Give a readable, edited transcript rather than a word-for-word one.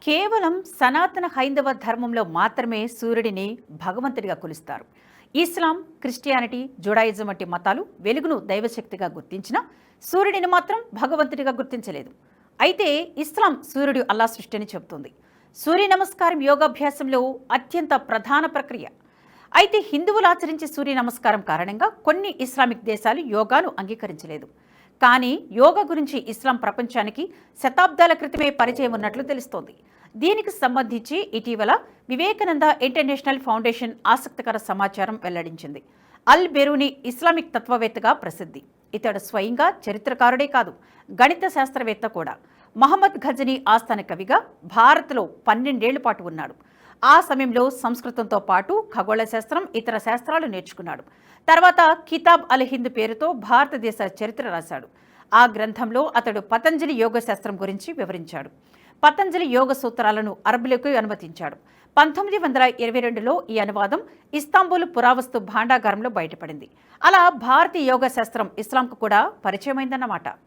కేవలం సనాతన హైందవ ధర్మంలో మాత్రమే సూర్యుడిని భగవంతుడిగా కొలుస్తారు. ఇస్లాం, క్రిస్టియానిటీ, జుడాయిజం వంటి మతాలు వెలుగును దైవశక్తిగా గుర్తించినా సూర్యుడిని మాత్రం భగవంతుడిగా గుర్తించలేదు. అయితే ఇస్లాం సూర్యుడు అల్లా సృష్టి అని చెబుతుంది. సూర్య నమస్కారం యోగాభ్యాసంలో అత్యంత ప్రధాన ప్రక్రియ. అయితే హిందువులు ఆచరించే సూర్య నమస్కారం కారణంగా కొన్ని ఇస్లామిక్ దేశాలు యోగాను అంగీకరించలేదు. కానీ యోగా గురించి ఇస్లాం ప్రపంచానికి శతాబ్దాల క్రితమే పరిచయం ఉన్నట్లు తెలుస్తోంది. దీనికి సంబంధించి ఇటీవల వివేకానంద ఇంటర్నేషనల్ ఫౌండేషన్ ఆసక్తికర సమాచారం వెల్లడించింది. అల్ బెరూని ఇస్లామిక్ తత్వవేత్తగా ప్రసిద్ధి. ఇతడు స్వయంగా చరిత్రకారుడే కాదు, గణిత శాస్త్రవేత్త కూడా. మహమ్మద్ ఘజనీ ఆస్థాన కవిగా భారత్లో 12 ఏళ్ల పాటు ఉన్నాడు. ఆ సమయంలో సంస్కృతంతో పాటు ఖగోళ శాస్త్రం, ఇతర శాస్త్రాలు నేర్చుకున్నాడు. తర్వాత కితాబ్ అల్ హింద్ పేరుతో భారతదేశ చరిత్ర రాశాడు. ఆ గ్రంథంలో అతడు పతంజలి యోగ శాస్త్రం గురించి వివరించాడు. పతంజలి యోగ సూత్రాలను అరబులకు అనుమతించాడు. 1922లో ఈ అనువాదం ఇస్తాంబుల్ పురావస్తు భాండాగారంలో బయటపడింది. అలా భారతీయ యోగ శాస్త్రం ఇస్లాంకు కూడా పరిచయమైందన్నమాట.